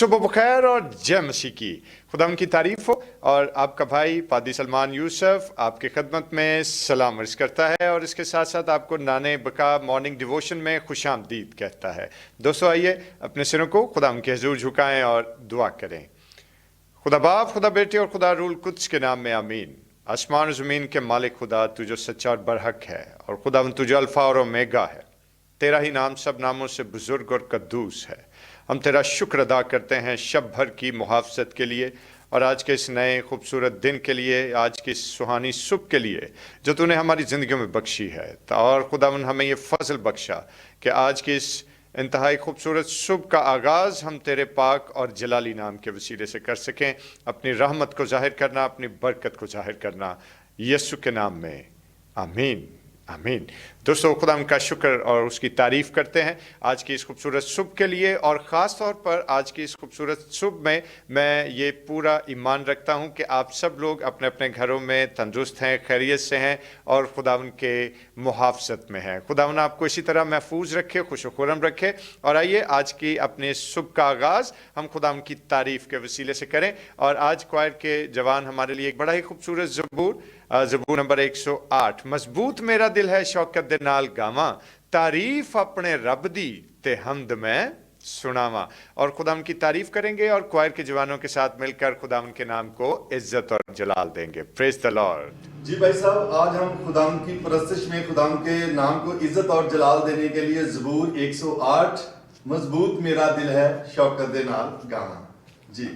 सुबह बखैर और जय मसीह की खुदा की तारीफ हो। और आपका भाई पादी सलमान यूसुफ आपकी खदमत में सलाम अर्ज करता है और इसके साथ साथ आपको नाने बका मॉर्निंग डिवोशन में खुशामदीद कहता है। दोस्तों आइए अपने सिरों को खुदा के हजूर झुकाएं और दुआ करें। खुदा बाप, खुदा बेटे और खुदा रूल कुद्स के नाम में आमीन। आसमान और ज़मीन के मालिक खुदा, तू जो सच्चा और बरहक है और खुदा तू जो अल्फ़ा और ओमेगा है, तेरा ही नाम सब नामों से बुजुर्ग और कद्दूस है। हम तेरा शुक्र अदा करते हैं शब भर की मुहाफ़ज़त के लिए और आज के इस नए खूबसूरत दिन के लिए, आज की सुहानी सुबह के लिए जो तूने हमारी ज़िंदगियों में बख्शी है। और खुदावन हमें ये फ़ज़ल बख्शा कि आज की इस इंतहाई खूबसूरत सुबह का आगाज़ हम तेरे पाक और जलाली नाम के वसीले से कर सकें। अपनी रहमत को ज़ाहिर करना, अपनी बरकत को ज़ाहिर करना, यीशु के नाम में आमीन आमीन। दोस्तों खुदा का शुक्र और उसकी तारीफ़ करते हैं आज की इस खूबसूरत सुबह के लिए। और ख़ास तौर पर आज की इस खूबसूरत सुबह में मैं ये पूरा ईमान रखता हूँ कि आप सब लोग अपने अपने घरों में तंदुरुस्त हैं, खैरियत से हैं और खुदावन के मुहाफ़ज़त में हैं। खुदावन आपको इसी तरह महफूज रखे, खुश खुरम रखे। और आइए आज की अपने सुबह का आगाज़ हम खुदावन की तारीफ़ के वसीले से करें। और आज क्वायर के जवान हमारे लिए एक बड़ा ही खूबसूरत ज़बूर नंबर 108, मजबूत मेरा दिल है शौकत दे नाल गावा, तारीफ अपने रब दी ते हमद में सुनावा। और खुदा की तारीफ करेंगे और क्वायर के जवानों के साथ मिलकर खुदा के नाम को इज्जत और जलाल देंगे। Praise the Lord. जी भाई साहब, आज हम खुदा की परस्तिश में खुदा के नाम को इज्जत और जलाल देने के लिए ज़बूर 108, मजबूत मेरा दिल है शौकत दे नाल गावा। जी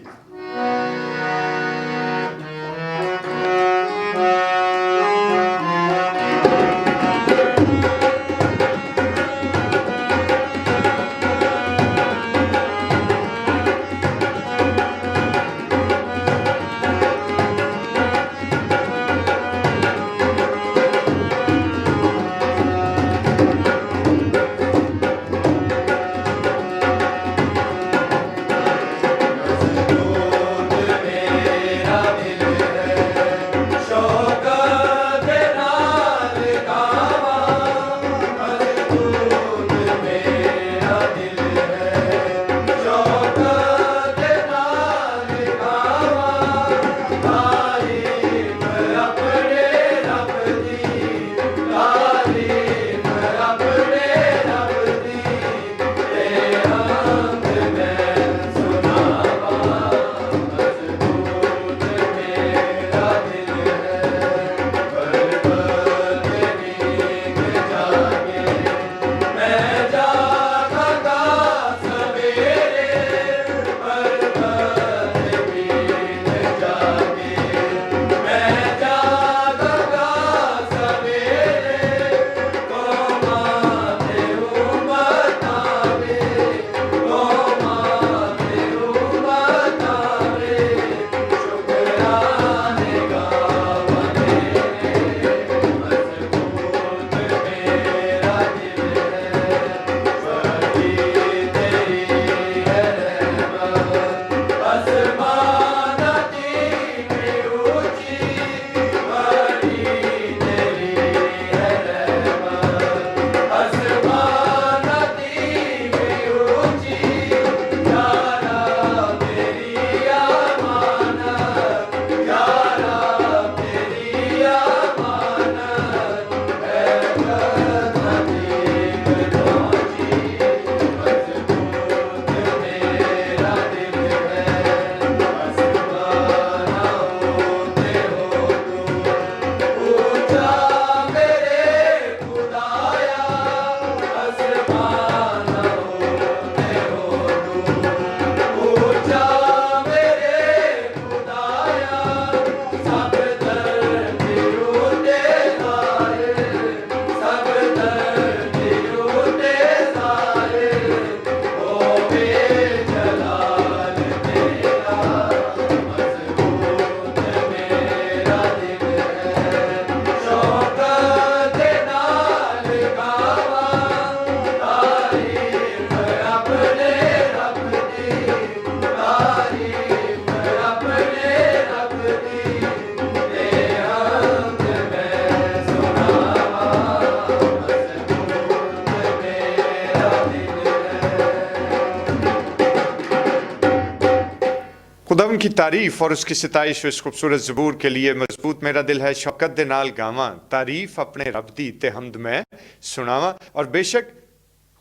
खुदावन की तारीफ और उसकी सिताइश इस खूबसूरत ज़बूर के लिए मजबूत मेरा दिल है शौकत दे नाल गावां तारीफ अपने रब दी ते हमद में सुनावा। और बेशक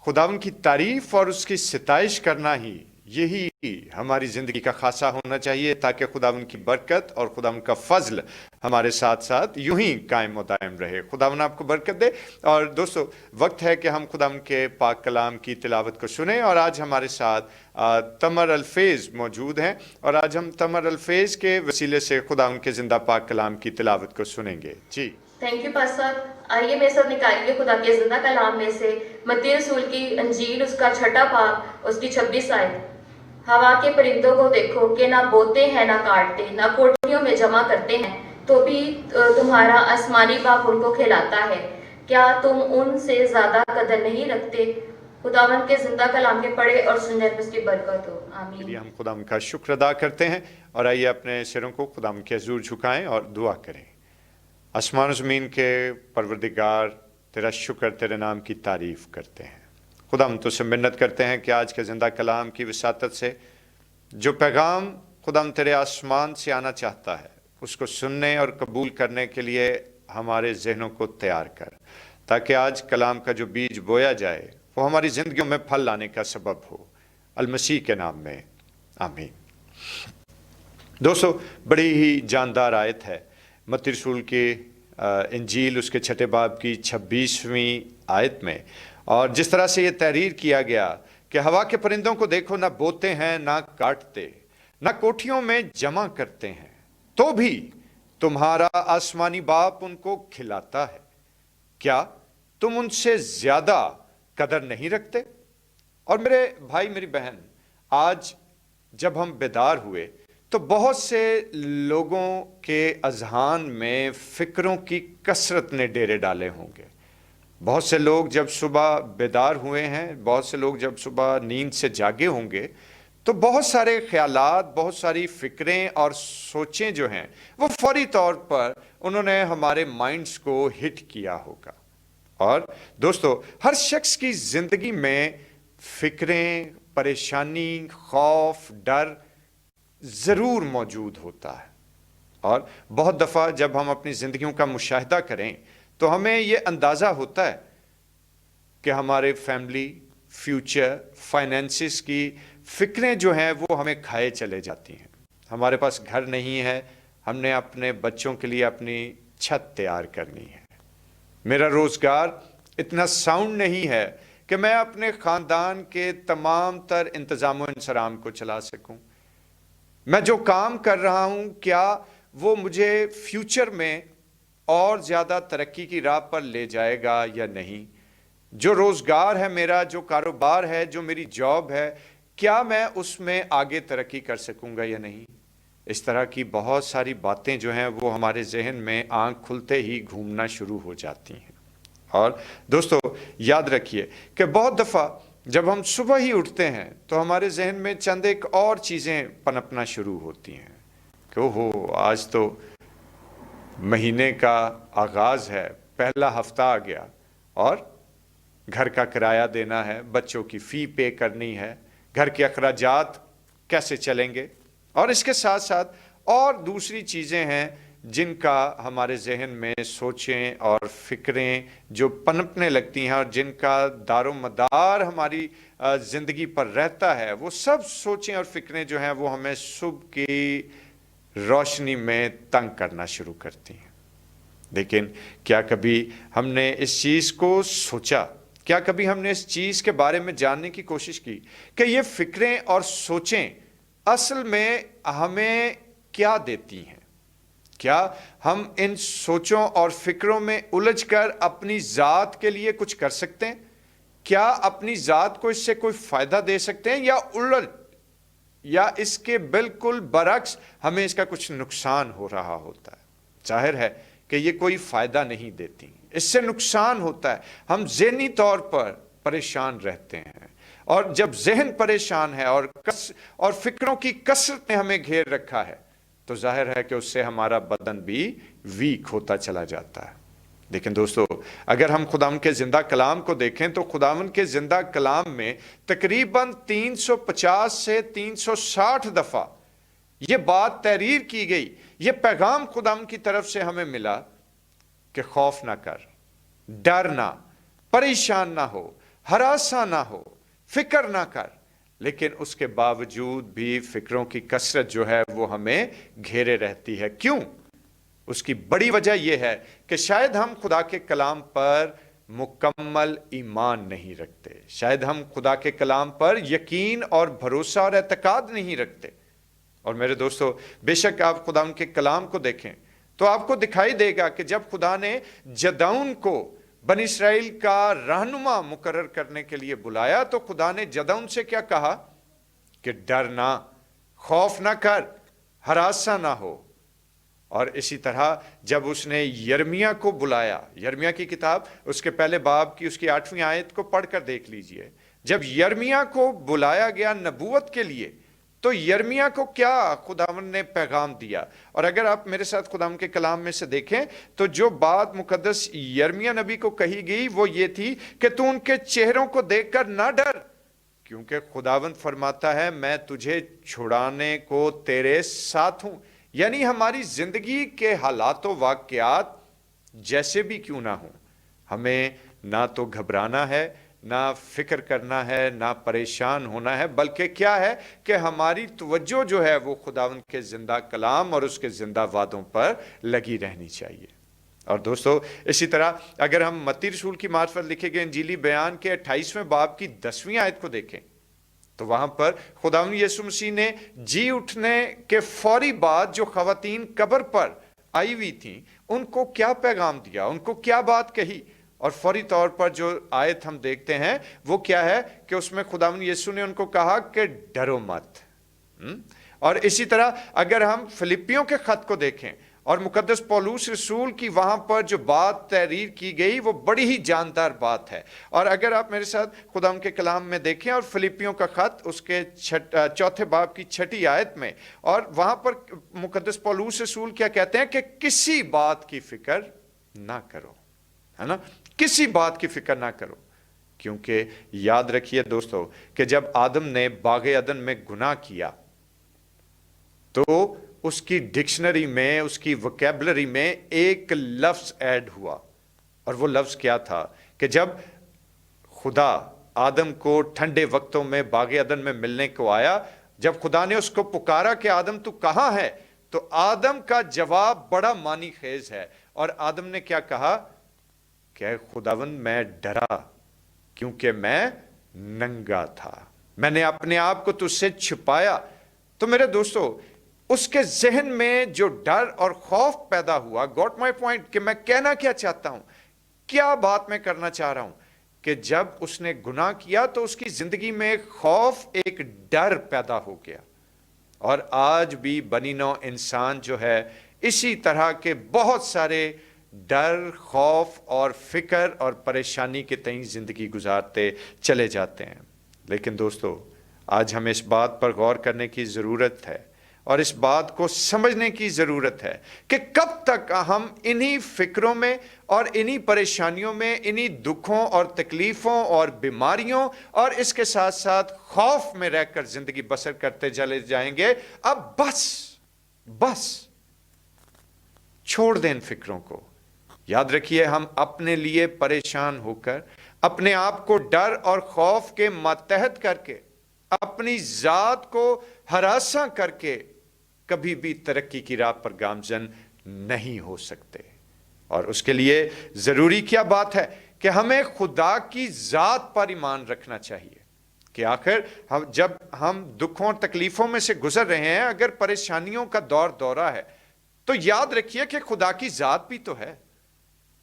खुदावन की तारीफ और उसकी सिताइश करना ही यही हमारी ज़िंदगी का खासा होना चाहिए, ताकि खुदावन की बरकत और खुदावन का फजल हमारे साथ साथ यूं ही कायम व दायम रहे। खुदावन आपको बरकत दे। और दोस्तों, वक्त है कि हम खुदावन के पाक कलाम की तिलावत को सुने। और आज हमारे साथ तमर अल्फेज़ मौजूद हैं और आज हम तमर अल्फेज़ के वसीले से खुदावन के ज़िंदा पाक कलाम की तिलावत को सुनेंगे। जी थैंक यू पास्टर। आइए मेरे साथ निकालिए खुदा के जिंदा कलाम में से मत्ती रसूल की अंजील उसका छठा बाब उसकी 26 आयत। हवा के परिंदों को देखो कि ना बोते हैं ना काटते ना कोठरियों में जमा करते हैं, तो भी तुम्हारा आसमानी बाप उनको खिलाता है, क्या तुम उनसे ज्यादा कदर नहीं रखते। खुदावंद के जिंदा कलाम के पढ़े और सुनने पर उसकी बरकत हो। आमीन। हम खुदाम का शुक्र अदा करते हैं और आइए अपने सिरों को खुदाम के हजूर झुकाएं और दुआ करें। आसमान ज़मीन के परवरदिगार, तेरा शुक्र, तेरे नाम की तारीफ़ करते हैं। खुदा हम तुझसे मिन्नत करते हैं कि आज के ज़िंदा कलाम की वसातत से जो पैगाम खुदा हम तेरे आसमान से आना चाहता है, उसको सुनने और कबूल करने के लिए हमारे जहनों को तैयार कर, ताकि आज कलाम का जो बीज बोया जाए वो हमारी ज़िंदगियों में फल लाने का सबब हो। अल-मसीह के नाम में आमीन। दोस्तों, बड़ी ही जानदार आयत है मत्ती रसूल की इंजील उसके छठे बाब की 26वीं आयत में। और जिस तरह से ये तहरीर किया गया कि हवा के परिंदों को देखो, ना बोते हैं ना काटते ना कोठियों में जमा करते हैं, तो भी तुम्हारा आसमानी बाप उनको खिलाता है, क्या तुम उनसे ज्यादा कदर नहीं रखते। और मेरे भाई मेरी बहन, आज जब हम बेदार हुए तो बहुत से लोगों के अजहान में फिक्रों की कसरत ने डेरे डाले होंगे। बहुत से लोग जब सुबह बेदार हुए हैं, बहुत से लोग जब सुबह नींद से जागे होंगे, तो बहुत सारे ख्यालात, बहुत सारी फिक्रें और सोचें जो हैं वो फौरी तौर पर उन्होंने हमारे माइंड्स को हिट किया होगा। और दोस्तों, हर शख्स की ज़िंदगी में फिक्रें, परेशानी, खौफ, डर ज़रूर मौजूद होता है। और बहुत दफ़ा जब हम अपनी ज़िंदगियों का मुशाहिदा करें तो हमें ये अंदाज़ा होता है कि हमारे फैमिली, फ्यूचर, फाइनेंसिस की फ़िक्रें जो हैं वो हमें खाए चले जाती हैं। हमारे पास घर नहीं है, हमने अपने बच्चों के लिए अपनी छत तैयार करनी है। मेरा रोज़गार इतना साउंड नहीं है कि मैं अपने ख़ानदान के तमाम तर इंतज़ाम व इंसराम को चला सकूं। मैं जो काम कर रहा हूं, क्या वो मुझे फ्यूचर में और ज़्यादा तरक्की की राह पर ले जाएगा या नहीं। जो रोज़गार है मेरा, जो कारोबार है, जो मेरी जॉब है, क्या मैं उसमें आगे तरक्की कर सकूंगा या नहीं। इस तरह की बहुत सारी बातें जो हैं वो हमारे जहन में आंख खुलते ही घूमना शुरू हो जाती हैं। और दोस्तों, याद रखिए कि बहुत दफ़ा जब हम सुबह ही उठते हैं तो हमारे जहन में चंद एक और चीज़ें पनपना शुरू होती हैं कि ओहो, आज तो महीने का आगाज़ है, पहला हफ्ता आ गया और घर का किराया देना है, बच्चों की फ़ी पे करनी है, घर के अखराजात कैसे चलेंगे। और इसके साथ साथ और दूसरी चीज़ें हैं जिनका हमारे जहन में सोचें और फ़िक्रें जो पनपने लगती हैं और जिनका दारो मदार हमारी ज़िंदगी पर रहता है। वो सब सोचें और फ़िक्रें जो हैं वो हमें सुबह की रोशनी में तंग करना शुरू करती हैं। लेकिन क्या कभी हमने इस चीज़ को सोचा, क्या कभी हमने इस चीज़ के बारे में जानने की कोशिश की कि ये फ़िक्रें और सोचें असल में हमें क्या देती हैं। क्या हम इन सोचों और फिक्रों में उलझकर अपनी ज़ात के लिए कुछ कर सकते हैं। क्या अपनी ज़ात को इससे कोई फ़ायदा दे सकते हैं, या उलट या इसके बिल्कुल बरक्स हमें इसका कुछ नुकसान हो रहा होता है। जाहिर है कि ये कोई फ़ायदा नहीं देती, इससे नुकसान होता है। हम ज़हनी तौर पर परेशान रहते हैं, और जब जहन परेशान है और फिक्रों की कसरत ने हमें घेर रखा है तो जाहिर है कि उससे हमारा बदन भी वीक होता चला जाता है। लेकिन दोस्तों, अगर हम खुदावंद के ज़िंदा कलाम को देखें तो खुदावंद के ज़िंदा कलाम में तकरीबन 350 से 360 दफ़ा یہ بات تحریر کی گئی، یہ پیغام خداوند کی طرف سے ہمیں ملا کہ خوف نہ کر، ڈر نہ، پریشان نہ ہو، ہراساں نہ ہو، فکر نہ کر۔ لیکن اس کے باوجود بھی فکروں کی کثرت جو ہے وہ ہمیں گھیرے رہتی ہے۔ کیوں؟ اس کی بڑی وجہ یہ ہے کہ شاید ہم خدا کے کلام پر مکمل ایمان نہیں رکھتے، شاید ہم خدا کے کلام پر یقین اور بھروسہ اور اعتقاد نہیں رکھتے۔ اور میرے دوستو، بے شک آپ خدا کے کلام کو دیکھیں تو آپ کو دکھائی دے گا کہ جب خدا نے جدعون کو بنی اسرائیل کا رہنما مقرر کرنے کے لیے بلایا تو خدا نے جدعون سے کیا کہا کہ ڈر نہ، خوف نہ کر، ہراساں نہ ہو۔ اور اسی طرح جب اس نے یرمیہ کو بلایا، یرمیہ کی کتاب اس کے پہلے باب کی اس کی 8ویں آیت کو پڑھ کر دیکھ لیجئے، جب یرمیہ کو بلایا گیا نبوت کے لیے تو یرمیہ کو کیا خداوند نے پیغام دیا؟ اور اگر آپ میرے ساتھ خداوند کے کلام میں سے دیکھیں تو جو بات مقدس یرمیہ نبی کو کہی گئی وہ یہ تھی کہ تو ان کے چہروں کو دیکھ کر نہ ڈر، کیونکہ خداوند فرماتا ہے میں تجھے چھڑانے کو تیرے ساتھ ہوں۔ یعنی ہماری زندگی کے حالات و واقعات جیسے بھی کیوں نہ ہوں، ہمیں نہ تو گھبرانا ہے، نہ فکر کرنا ہے، نہ پریشان ہونا ہے، بلکہ کیا ہے کہ ہماری توجہ جو ہے وہ خداوند کے زندہ کلام اور اس کے زندہ وعدوں پر لگی رہنی چاہیے۔ اور دوستو، اسی طرح اگر ہم متی رسول کی معرفت لکھے گئے انجیلی بیان کے 28ویں باب کی 10ویں آیت کو دیکھیں تو وہاں پر خداوند یسوع مسیح نے جی اٹھنے کے فوری بعد جو خواتین قبر پر آئی ہوئی تھیں ان کو کیا پیغام دیا، ان کو کیا بات کہی؟ اور فوری طور پر جو آیت ہم دیکھتے ہیں وہ کیا ہے کہ اس میں خداوند یسوع نے ان کو کہا کہ ڈرو مت۔ اور اسی طرح اگر ہم فلپیوں کے خط کو دیکھیں اور مقدس پولوس رسول کی وہاں پر جو بات تحریر کی گئی وہ بڑی ہی جاندار بات ہے۔ اور اگر آپ میرے ساتھ خداوند کے کلام میں دیکھیں اور فلپیوں کا خط اس کے 4 باب کی 6 آیت میں، اور وہاں پر مقدس پولوس رسول کیا کہتے ہیں کہ کسی بات کی فکر نہ کرو، ہے نا، کسی بات کی فکر نہ کرو۔ کیونکہ یاد رکھیے دوستو کہ جب آدم نے باغ عدن میں گناہ کیا تو اس کی ڈکشنری میں، اس کی وکیبلری میں ایک لفظ ایڈ ہوا، اور وہ لفظ کیا تھا کہ جب خدا آدم کو ٹھنڈے وقتوں میں باغ عدن میں ملنے کو آیا، جب خدا نے اس کو پکارا کہ آدم تو کہاں ہے، تو آدم کا جواب بڑا معنی خیز ہے، اور آدم نے کیا کہا کہ خداوند میں ڈرا کیونکہ میں ننگا تھا، میں نے اپنے آپ کو تجھ سے چھپایا۔ تو میرے دوستو، اس کے ذہن میں جو ڈر اور خوف پیدا ہوا، گوٹ مائی پوائنٹ، کہ میں کہنا کیا چاہتا ہوں، کیا بات میں کرنا چاہ رہا ہوں، کہ جب اس نے گناہ کیا تو اس کی زندگی میں ایک خوف، ایک ڈر پیدا ہو گیا۔ اور آج بھی بنی نوع انسان جو ہے اسی طرح کے بہت سارے ڈر، خوف اور فکر اور پریشانی کے تئیں زندگی گزارتے چلے جاتے ہیں۔ لیکن دوستو، آج ہمیں اس بات پر غور کرنے کی ضرورت ہے اور اس بات کو سمجھنے کی ضرورت ہے کہ کب تک ہم انہی فکروں میں اور انہی پریشانیوں میں، انہی دکھوں اور تکلیفوں اور بیماریوں اور اس کے ساتھ ساتھ خوف میں رہ کر زندگی بسر کرتے چلے جائیں گے۔ اب بس چھوڑ دیں ان فکروں کو۔ یاد رکھیے، ہم اپنے لیے پریشان ہو کر، اپنے آپ کو ڈر اور خوف کے ماتحت کر کے، اپنی ذات کو ہراساں کر کے کبھی بھی ترقی کی راہ پر گامزن نہیں ہو سکتے۔ اور اس کے لیے ضروری کیا بات ہے کہ ہمیں خدا کی ذات پر ایمان رکھنا چاہیے کہ آخر جب ہم دکھوں اور تکلیفوں میں سے گزر رہے ہیں، اگر پریشانیوں کا دورہ ہے تو یاد رکھیے کہ خدا کی ذات بھی تو ہے۔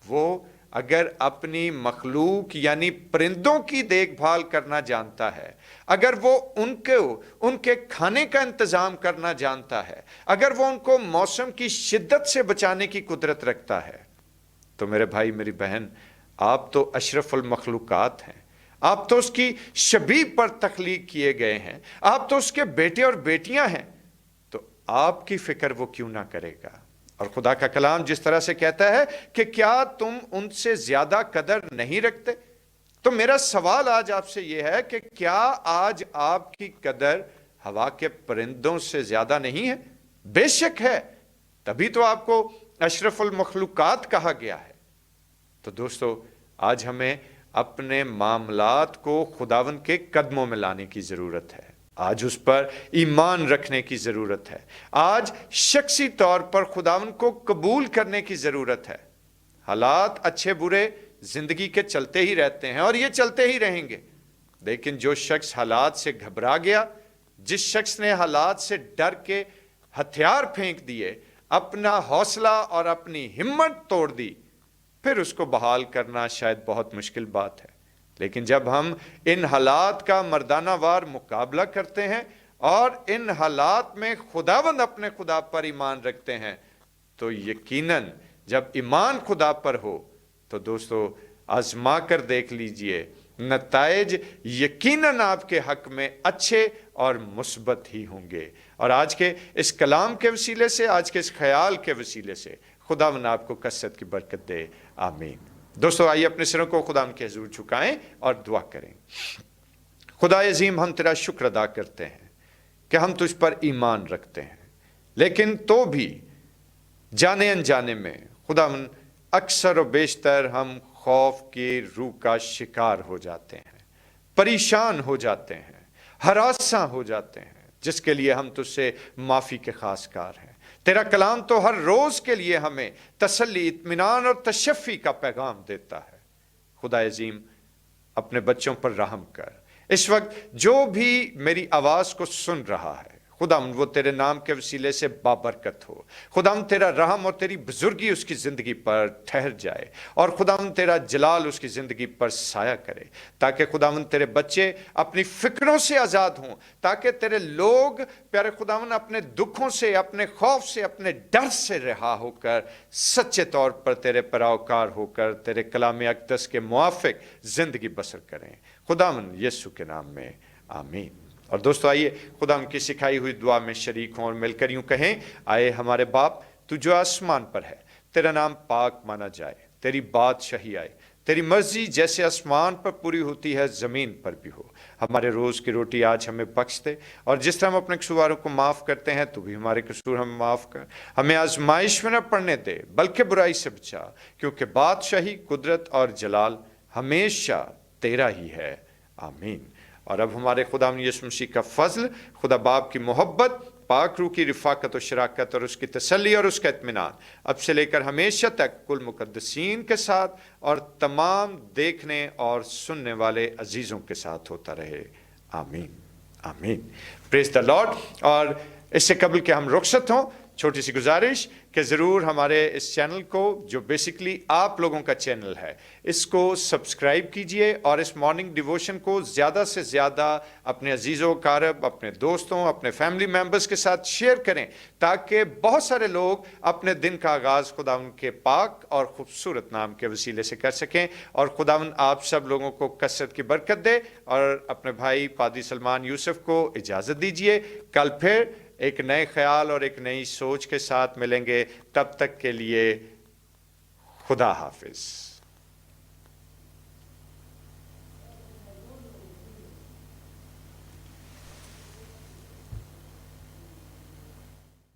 وہ اگر اپنی مخلوق یعنی پرندوں کی دیکھ بھال کرنا جانتا ہے، اگر وہ ان کے کھانے کا انتظام کرنا جانتا ہے، اگر وہ ان کو موسم کی شدت سے بچانے کی قدرت رکھتا ہے، تو میرے بھائی، میری بہن، آپ تو اشرف المخلوقات ہیں، آپ تو اس کی شبیہ پر تخلیق کیے گئے ہیں، آپ تو اس کے بیٹے اور بیٹیاں ہیں، تو آپ کی فکر وہ کیوں نہ کرے گا؟ اور خدا کا کلام جس طرح سے کہتا ہے کہ کیا تم ان سے زیادہ قدر نہیں رکھتے؟ تو میرا سوال آج آپ سے یہ ہے کہ کیا آج آپ کی قدر हवा के परिंदों से ज्यादा नहीं है? बेशक है, तभी तो आपको अशरफुल मखलूकात कहा गया है। तो दोस्तों, आज हमें अपने मामलात को खुदावन के कदमों में लाने की जरूरत है। आज उस पर ईमान रखने की जरूरत है। आज शख्सी तौर पर खुदावन को कबूल करने की जरूरत है। हालात अच्छे बुरे जिंदगी के चलते ही रहते हैं और ये चलते ही रहेंगे, लेकिन जो शख्स हालात से घबरा गया, जिस शख्स ने हालात से डर के हथियार फेंक दिए, अपना हौसला और अपनी हिम्मत तोड़ दी, फिर उसको बहाल करना शायद बहुत मुश्किल बात है। लेकिन जब हम इन हालात का मर्दाना वार मुकाबला करते हैं और इन हालात में खुदावंद अपने खुदा पर ईमान रखते हैं, तो यकीनन जब ईमान खुदा पर हो तो दोस्तों आजमा कर देख लीजिए, नताइज यकीनन आपके हक में अच्छे और मुस्बत ही होंगे। और आज के इस कलाम के वसीले से, आज के इस ख्याल के वसीले से खुदावंद आपको कसरत की बरकत दे। आमीन। दोस्तों, आइए अपने सिरों को खुदा के हुजूर झुकाएं और दुआ करें। खुदा अजीम, हम तेरा शुक्र अदा करते हैं कि हम तुझ पर ईमान रखते हैं, लेकिन तो भी जाने अनजाने में खुदावन अक्सर और बेशतर हम खौफ की रूह का शिकार हो जाते हैं, परेशान हो जाते हैं, हरासा हो जाते हैं, जिसके लिए हम तुझसे माफ़ी के खासकार हैं। तेरा कलाम तो हर रोज़ के लिए हमें तसल्ली, इत्मीनान और तशफ़ी का पैगाम देता है। खुदा अजीम, अपने बच्चों पर रहम कर। इस वक्त जो भी मेरी आवाज़ को सुन रहा है, खुदाम वो तेरे नाम के वसीले से बाबरकत हो। खुदाम तेरा रहम और तेरी बुजुर्गी उसकी ज़िंदगी पर ठहर जाए और खुदाम तेरा जलाल उसकी ज़िंदगी पर साया करे, ताकि खुदाम तेरे बच्चे अपनी फ़िक्रों से आज़ाद हों, ताकि तेरे लोग प्यारे खुदाम अपने दुखों से, अपने खौफ से, अपने डर से रिहा होकर सच्चे तौर पर तेरे परोकार होकर तेरे कलाम अक़दस के मुआफ़िक ज़िंदगी बसर करें। खुदाम यीशु के नाम में आमीन। और दोस्तों, आइए खुदा की सिखाई हुई दुआ में शरीक हों और मिलकर यूं कहें, आए हमारे बाप, तू जो आसमान पर है, तेरा नाम पाक माना जाए, तेरी बादशाही आए, तेरी मर्जी जैसे आसमान पर पूरी होती है ज़मीन पर भी हो। हमारे रोज़ की रोटी आज हमें बख्श दे, और जिस तरह हम अपने कसूरों को माफ़ करते हैं, तू भी हमारे कसूर हमें माफ़ कर। हमें आजमाइश में न पड़ने दे, बल्कि बुराई से बचा, क्योंकि बादशाही, कुदरत और जलाल हमेशा तेरा ही है। आमीन। और अब हमारे खुदा यीशु मसीह का फजल, खुदा बाप की मोहब्बत, पाक रूह की रिफ़ाकत और शराकत और उसकी तसल्ली और उसका इत्मीनान अब से लेकर हमेशा तक कुल मुक़द्दसीन के साथ और तमाम देखने और सुनने वाले अजीज़ों के साथ होता रहे। आमीन। आमीन। Praise the Lord. और इससे कबल के हम रुखसत हों, छोटी सी गुजारिश कि ज़रूर हमारे इस चैनल को, जो बेसिकली आप लोगों का चैनल है, इसको सब्सक्राइब कीजिए और इस मॉर्निंग डिवोशन को ज़्यादा से ज़्यादा अपने अजीज़ों कारब, अपने दोस्तों, अपने फैमिली मेम्बर्स के साथ शेयर करें, ताकि बहुत सारे लोग अपने दिन का आगाज़ खुदावन के पाक और ख़ूबसूरत नाम के वसीले से कर सकें। और खुदावन आप सब लोगों को कसरत की बरकत दे। और अपने भाई पादी सलमान यूसुफ को इजाज़त दीजिए। कल फिर एक नए ख्याल और एक नई सोच के साथ मिलेंगे। तब तक के लिए खुदा हाफिज।